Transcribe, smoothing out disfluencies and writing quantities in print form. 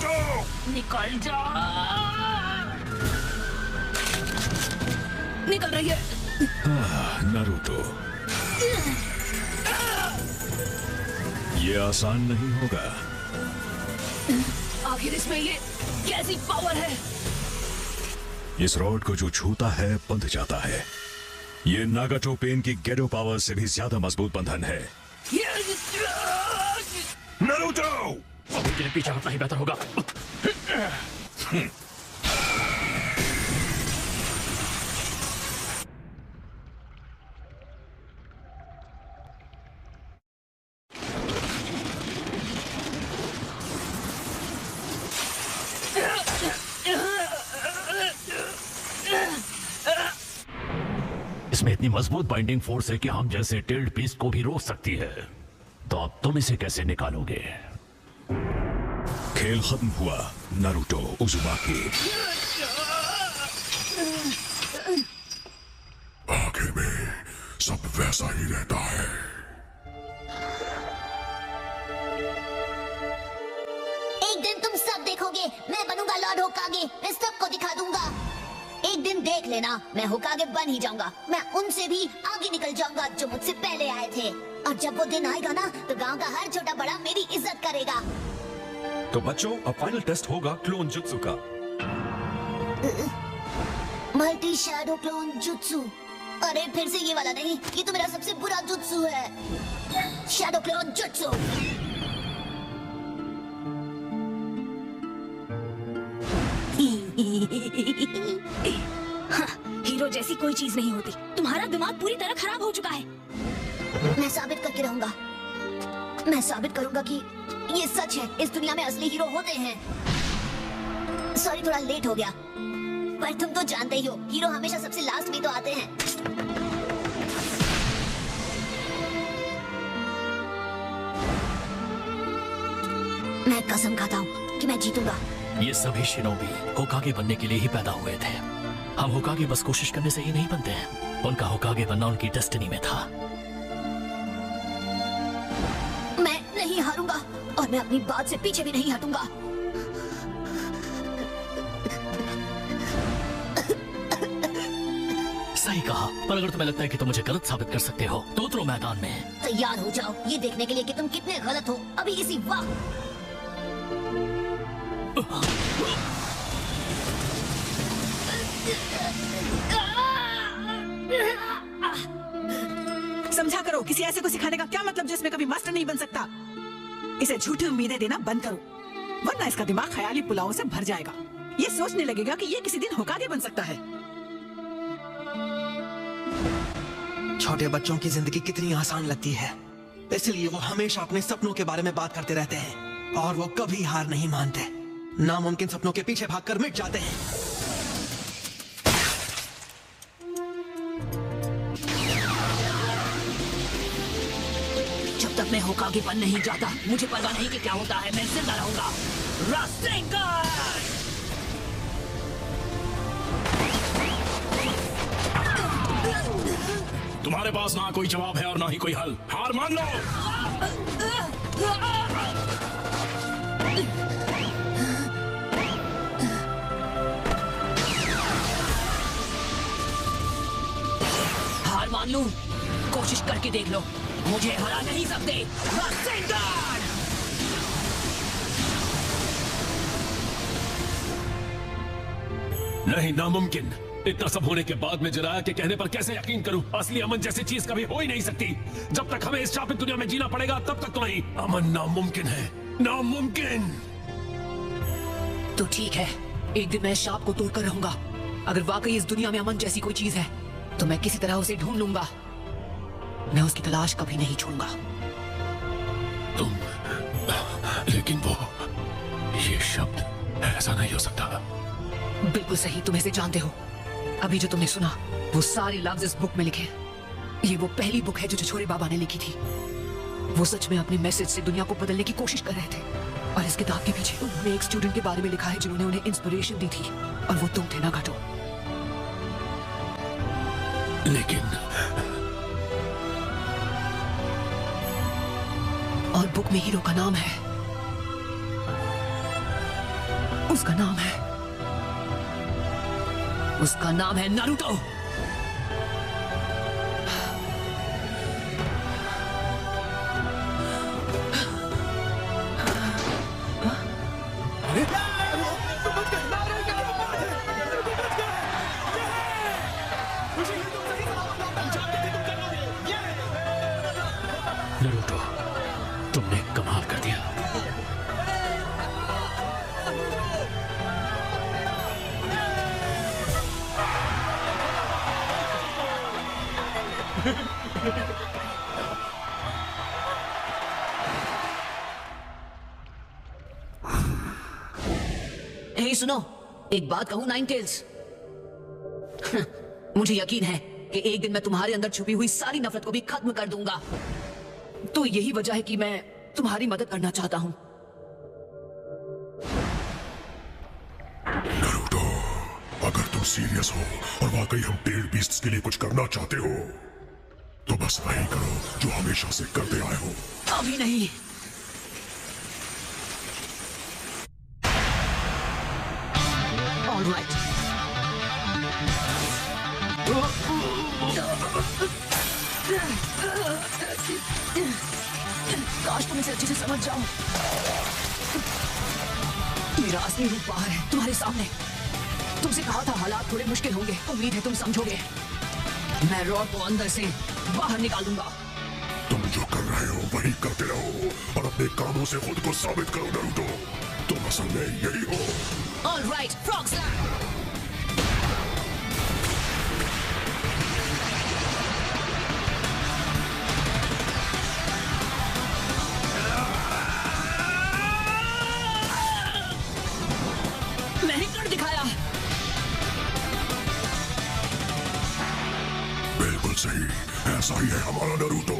Naruto! निकल जा। निकल रही है। नारुतो, ये आसान नहीं होगा। आखिर इसमें ये कैसी पावर है? इस रॉड को जो छूता है बंध जाता है। ये नागाटो पेन की गेडो पावर से भी ज्यादा मजबूत बंधन है। नारुतो! अभी के लिए पीछे हटना ही बेहतर होगा। इसमें इतनी मजबूत बाइंडिंग फोर्स है कि हम जैसे टेल्ड बीस्ट को भी रोक सकती है। तो अब तुम इसे कैसे निकालोगे? खेल खत्म हुआ नारुतो उजुमाकी। आखिर में सब वैसा ही रहता है। एक दिन तुम सब देखोगे, मैं बनूंगा लॉर्ड होकागे। मैं सबको दिखा दूंगा। एक दिन देख लेना, मैं होकागे बन ही जाऊंगा। मैं उनसे भी आगे निकल जाऊंगा जो मुझसे पहले आए थे। और जब वो दिन आएगा ना, तो गांव का हर छोटा बड़ा मेरी इज्जत करेगा। तो बच्चों, अब फाइनल टेस्ट होगा क्लोन जुत्सु का। Multi shadow clone jutsu. अरे फिर से ये वाला नहीं, ये तो मेरा सबसे बुरा जुत्सु है। Shadow clone jutsu. हाँ, हीरो जैसी कोई चीज नहीं होती। तुम्हारा दिमाग पूरी तरह खराब हो चुका है। मैं साबित करके रहूंगा। मैं साबित करूंगा कि ये सच है। इस दुनिया में असली हीरो होते हैं। सॉरी, थोड़ा लेट हो गया, पर तुम तो जानते ही हो, हीरो हमेशा सबसे लास्ट में तो आते हैं। मैं कसम खाता हूँ कि मैं जीतूंगा। ये सभी शिनोबी होकागे बनने के लिए ही पैदा हुए थे। हम होकागे बस कोशिश करने से ही नहीं बनते हैं। उनका होकागे बनना उनकी डेस्टिनी में था। मैं नहीं हारूंगा और मैं अपनी बात से पीछे भी नहीं हटूंगा। सही कहा, पर अगर तुम्हें लगता है कि तुम मुझे गलत साबित कर सकते हो तो उतरो मैदान में। तैयार हो जाओ ये देखने के लिए कि तुम कितने गलत हो। अभी इसी वक्त। समझा करो, किसी ऐसे को सिखाने का क्या मतलब जिसमें कभी मास्टर नहीं बन सकता। इसे झूठी उम्मीदें देना बंद करो, वरना इसका दिमाग ख्याली पुलावों से भर जाएगा। ये सोचने लगेगा कि ये किसी दिन होकागे बन सकता है। छोटे बच्चों की जिंदगी कितनी आसान लगती है, इसलिए वो हमेशा अपने सपनों के बारे में बात करते रहते हैं और वो कभी हार नहीं मानते। नामुमकिन सपनों के पीछे भागकर मिट जाते हैं। जब तक मैं होकागे बन नहीं जाता, मुझे पता नहीं कि क्या होता है। मैं जिंदा रहूंगा। रास्टेंगर! तुम्हारे पास ना कोई जवाब है और ना ही कोई हल। हार मान लो। हार मान लूं? कोशिश करके देख लो, मुझे हरा नहीं सकते। रास्टेंगर! नहीं, नामुमकिन। इतना सब होने के बाद में जिराया के कहने पर कैसे यकीन करूं? असली अमन जैसी चीज कभी हो ही नहीं सकती। जब तक हमें इस शापित दुनिया में जीना पड़ेगा तब तक तो नहीं। अमन नामुमकिन है, नामुमकिन। तो ठीक है, एक दिन मैं इस शाप को तोड़कर रहूंगा। अगर वाकई इस दुनिया में अमन जैसी कोई चीज है तो मैं किसी तरह उसे ढूंढ लूंगा। मैं उसकी तलाश कभी नहीं छोड़ूंगा। तुम, लेकिन वो, ये शब्द ऐसा नहीं हो सकता। बिल्कुल सही, तुम इसे जानते हो। अभी जो तुमने सुना वो सारे लफ्ज इस बुक में लिखे। ये वो पहली बुक है जो छोरे बाबा ने लिखी थी। वो सच में अपने मैसेज से दुनिया को बदलने की कोशिश कर रहे थे। और इस किताब के पीछे उन्होंने एक स्टूडेंट के बारे में लिखा है जिन्होंने उन्हें इंस्पिरेशन दी थी, और वो तुम थे, नागाटो। लेकिन और बुक में हीरो का नाम है उसका नाम है नारुतो। नारुतो, तुमने कमाल कर दिया। हे सुनो, एक बात कहूं नाइन टेल्स। मुझे यकीन है कि एक दिन मैं तुम्हारे अंदर छुपी हुई सारी नफरत को भी खत्म कर दूंगा। तो यही वजह है कि मैं तुम्हारी मदद करना चाहता हूं। नारुतो, अगर तुम सीरियस हो और वाकई हम टेल बीस्ट्स के लिए कुछ करना चाहते हो तो बस वही करो जो हमेशा से करते आए हो। अभी नहीं। ऑलराइट। काश तुम इसे अच्छे से समझ जाओ। मेरा असली रूप बाहर है, तुम्हारे सामने। तुमसे कहा था हालात थोड़े मुश्किल होंगे, उम्मीद है तुम समझोगे। मैं रॉड को अंदर से बाहर निकालूंगा। तुम जो कर रहे हो वही करते रहो और अपने कामों से खुद को साबित करो नारुतो। तुम असल में यही हो। Alright, frog slam. मैंने कर दिखाया। बिल्कुल सही, ऐसा ही है हमारा नारुतो।